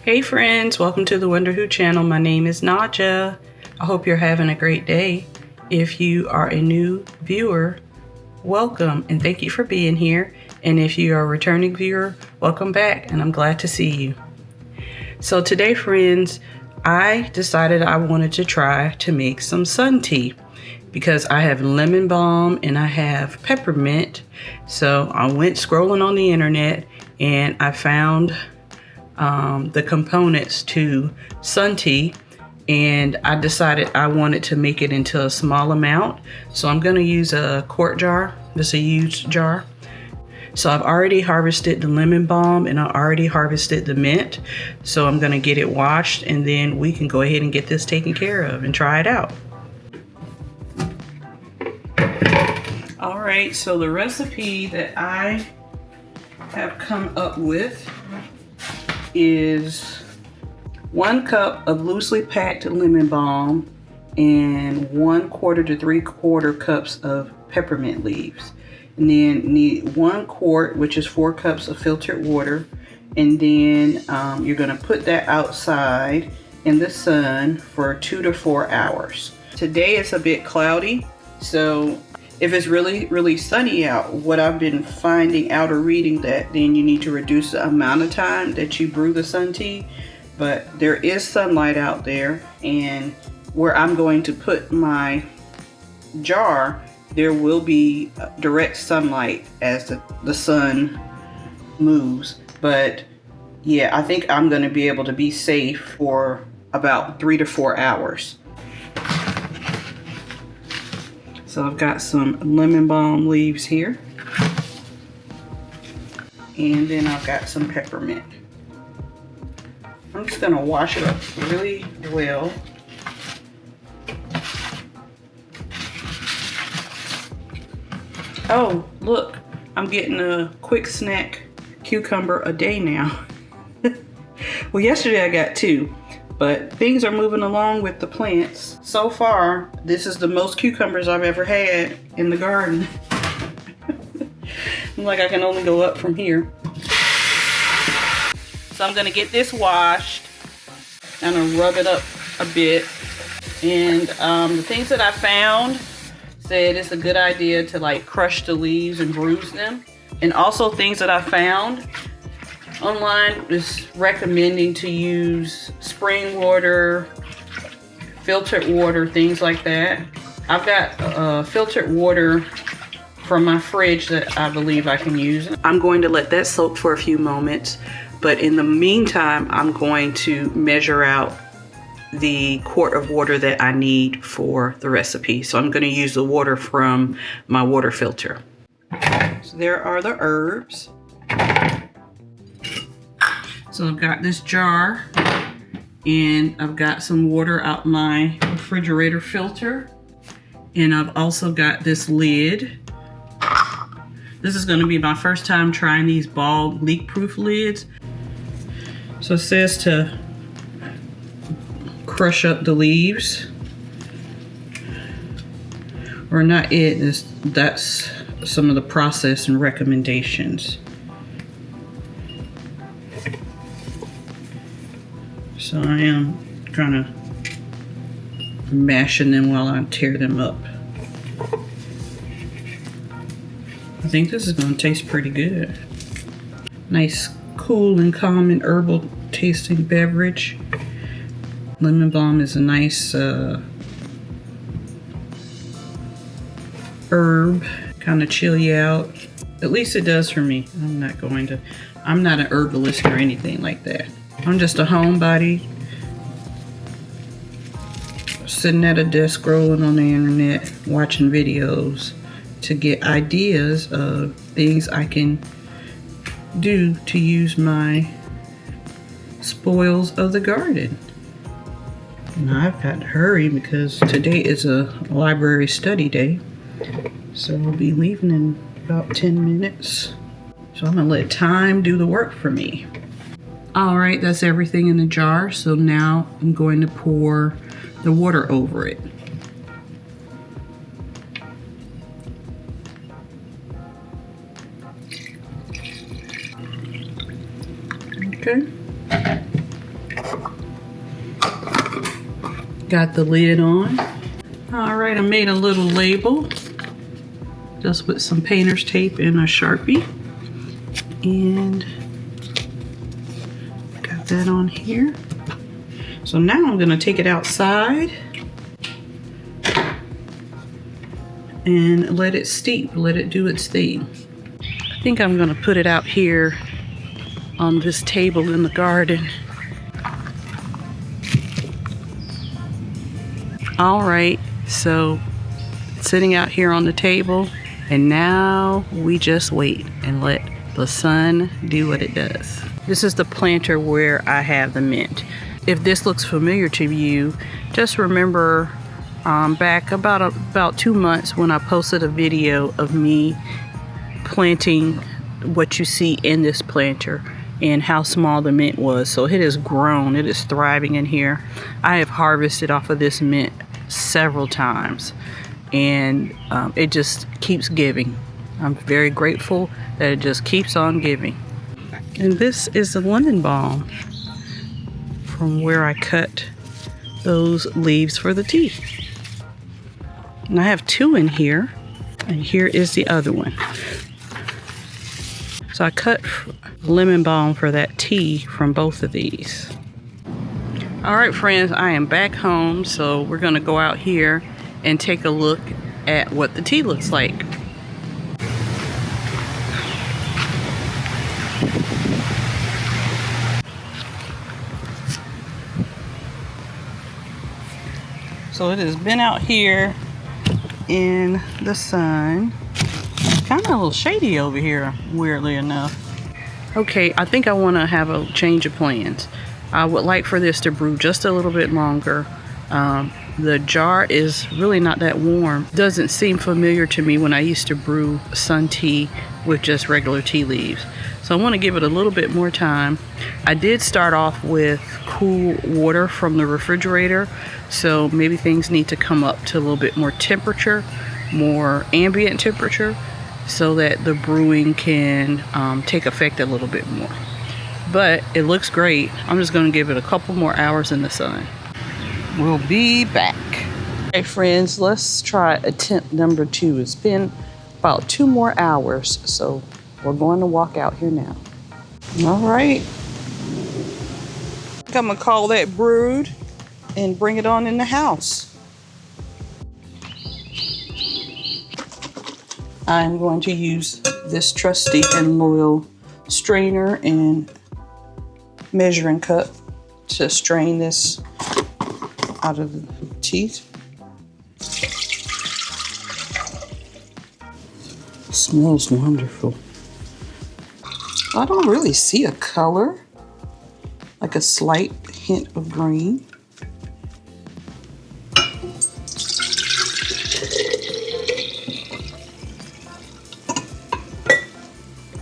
Hey friends, welcome to the Wonder Who channel. My name is Naja. I hope you're having a great day. If you are a new viewer, welcome and thank you for being here. And if you are a returning viewer, welcome back and I'm glad to see you. So today, friends, I decided I wanted to try to make some sun tea because I have lemon balm and I have peppermint. So I went scrolling on the internet and I found the components to sun tea, and I decided I wanted to make it into a small amount. So I'm going to use a quart jar. This is a used jar. So I've already harvested the lemon balm and I already harvested the mint. So I'm going to get it washed and then we can go ahead and get this taken care of and try it out. All right, so the recipe that I have come up with is 1 cup of loosely packed lemon balm and 1/4 to 3/4 cups of peppermint leaves. And then need 1 quart, which is 4 cups of filtered water. And then you're gonna put that outside in the sun for 2 to 4 hours. Today it's a bit cloudy, so if it's really sunny out, what I've been finding out or reading that then you need to reduce the amount of time that you brew the sun tea. But there is sunlight out there, and where I'm going to put my jar, there will be direct sunlight as the sun moves. But yeah, I think I'm going to be able to be safe for about 3 to 4 hours. So I've got some lemon balm leaves here. And then I've got some peppermint. I'm just gonna wash it up really well. Oh, look, I'm getting a quick snack cucumber a day now. Well, yesterday I got 2. But things are moving along with the plants. So far, this is the most cucumbers I've ever had in the garden. Like I can only go up from here. So I'm gonna get this washed and rub it up a bit. And the things that I found said it's a good idea to like crush the leaves and bruise them. And also things that I found online is recommending to use spring water, filtered water, things like that. I've got filtered water from my fridge that I believe I can use. I'm going to let that soak for a few moments, but in the meantime, I'm going to measure out the quart of water that I need for the recipe. So I'm going to use the water from my water filter. So there are the herbs. So I've got this jar and I've got some water out my refrigerator filter. And I've also got this lid. This is going to be my first time trying these Balm leak-proof lids. So it says to crush up the leaves. Or not that's some of the process and recommendations. So I am kind of mashing them while I tear them up. I think this is going to taste pretty good. Nice, cool and calm and herbal tasting beverage. Lemon balm is a nice herb, kind of chill you out. At least it does for me. I'm not an herbalist or anything like that. I'm just a homebody sitting at a desk scrolling on the internet, watching videos to get ideas of things I can do to use my spoils of the garden. And I've got to hurry because today is a library study day. So we'll be leaving in about 10 minutes. So I'm gonna let time do the work for me. All right, that's everything in the jar. So now I'm going to pour the water over it. Okay. Got the lid on. All right, I made a little label just with some painter's tape and a Sharpie. And got that on here. So now I'm gonna take it outside and let it steep, let it do its thing. I think I'm gonna put it out here on this table in the garden. All right, so it's sitting out here on the table, and now we just wait and let the sun do what it does. This is the planter where I have the mint. If this looks familiar to you, just remember back about 2 months when I posted a video of me planting what you see in this planter and how small the mint was. So it has grown, it is thriving in here. I have harvested off of this mint several times, and it just keeps giving. I'm very grateful that it just keeps on giving. And this is the lemon balm from where I cut those leaves for the tea. And I have 2 in here, and here is the other one. So I cut lemon balm for that tea from both of these. All right, friends, I am back home, so we're gonna go out here and take a look at what the tea looks like. So it has been out here in the sun. Kind of a little shady over here, weirdly enough. Okay, I think I want to have a change of plans. I would like for this to brew just a little bit longer. The jar is really not that warm. Doesn't seem familiar to me when I used to brew sun tea with just regular tea leaves. So I want to give it a little bit more time. I did start off with cool water from the refrigerator, so maybe things need to come up to a little bit more temperature, more ambient temperature, so that the brewing can take effect a little bit more. But it looks great. I'm just going to give it a couple more hours in the sun. We'll be back. Hey friends, let's try attempt number 2. It's been about 2 more hours, so we're going to walk out here now. All right. I'm gonna call that brewed and bring it on in the house. I'm going to use this trusty and loyal strainer and measuring cup to strain this out of the teeth. It smells wonderful. I don't really see a color, like a slight hint of green.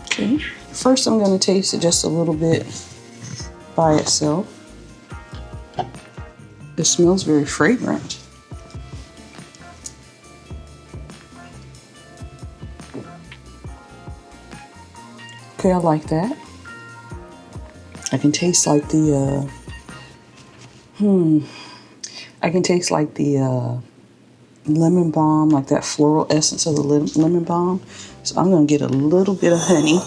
Okay, first I'm going to taste it just a little bit by itself. It smells very fragrant. Okay, I like that. I can taste like the, I can taste like the lemon balm, like that floral essence of the lemon balm. So I'm gonna get a little bit of honey.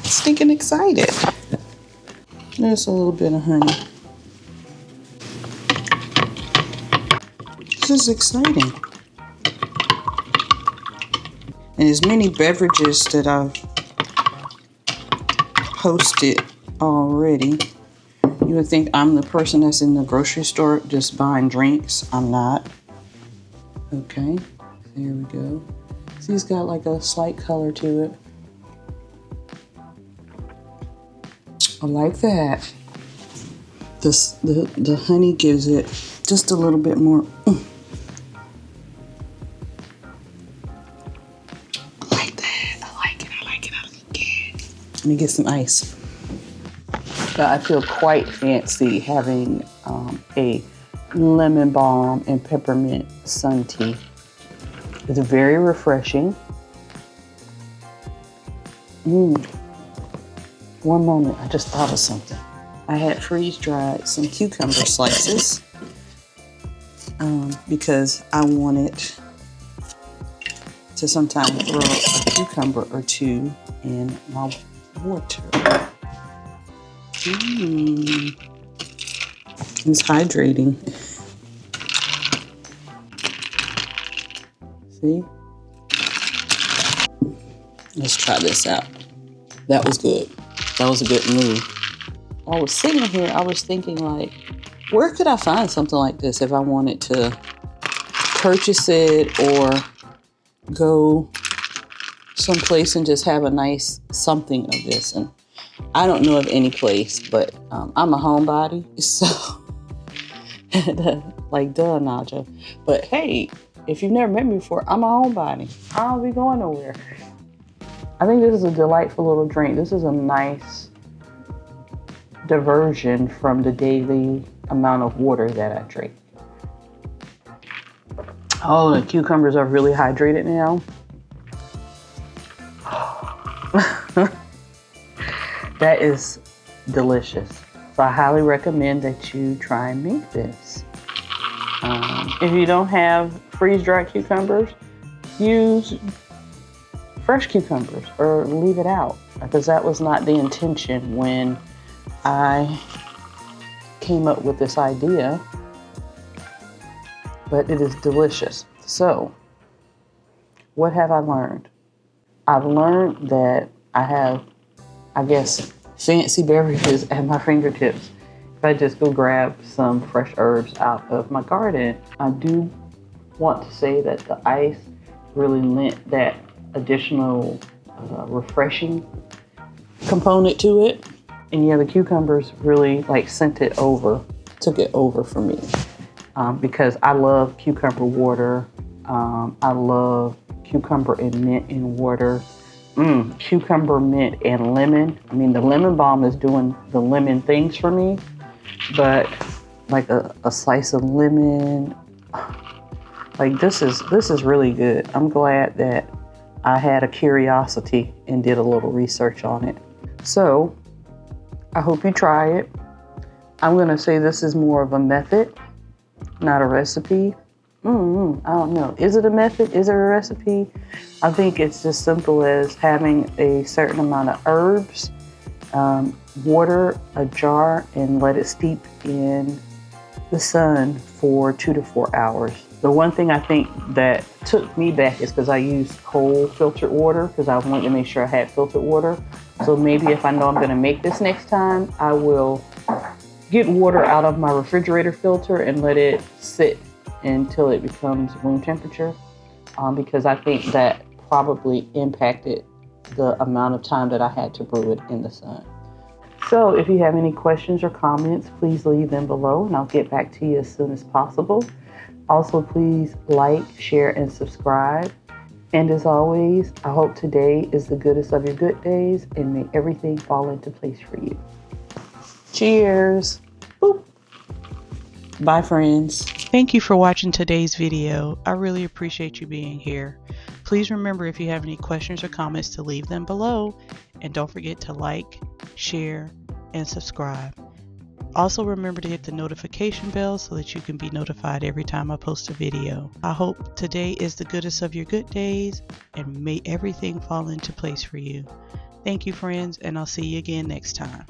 Stinking excited. Just a little bit of honey. This is exciting. And as many beverages that I've posted already, you would think I'm the person that's in the grocery store just buying drinks. I'm not. Okay, there we go. See, it's got like a slight color to it. I like that. The honey gives it just a little bit more. Let me get some ice. I feel quite fancy having a lemon balm and peppermint sun tea. It's very refreshing. One moment, I just thought of something. I had freeze dried some cucumber slices because I wanted to sometimes throw a cucumber or two in my water. It's hydrating. See? Let's try this out. That was good. That was a good move. I was sitting here, I was thinking like, where could I find something like this if I wanted to purchase it or go someplace and just have a nice something of this? And I don't know of any place, but I'm a homebody, so like duh, Naja. But hey, if you've never met me before, I'm a homebody. I don't be going nowhere. I think this is a delightful little drink. This is a nice diversion from the daily amount of water that I drink. Oh, the cucumbers are really hydrated now. That is delicious. So I highly recommend that you try and make this. If you don't have freeze-dried cucumbers, use fresh cucumbers or leave it out, because that was not the intention when I came up with this idea, but it is delicious. So what have I learned? I've learned that I have, I guess, fancy beverages at my fingertips. If I just go grab some fresh herbs out of my garden. I do want to say that the ice really lent that additional refreshing component to it. And yeah, the cucumbers really like took it over for me. Because I love cucumber water. I love cucumber and mint in water. Cucumber, mint, and lemon. I mean, the lemon balm is doing the lemon things for me, but like a slice of lemon, like this is really good. I'm glad that I had a curiosity and did a little research on it. So I hope you try it. I'm gonna say this is more of a method, not a recipe. I don't know. Is it a method? Is it a recipe? I think it's just simple as having a certain amount of herbs, water, a jar, and let it steep in the sun for 2 to 4 hours. The one thing I think that took me back is because I used cold filtered water because I wanted to make sure I had filtered water. So maybe if I know I'm going to make this next time, I will get water out of my refrigerator filter and let it sit until it becomes room temperature, because I think that probably impacted the amount of time that I had to brew it in the sun. So if you have any questions or comments, please leave them below and I'll get back to you as soon as possible. Also, please like, share, and subscribe. And as always, I hope today is the goodest of your good days and may everything fall into place for you. Cheers. Boop. Bye, friends. Thank you for watching today's video. I really appreciate you being here. Please remember, if you have any questions or comments, to leave them below. And don't forget to like, share, and subscribe. Also remember to hit the notification bell so that you can be notified every time I post a video. I hope today is the goodest of your good days and may everything fall into place for you. Thank you, friends, and I'll see you again next time.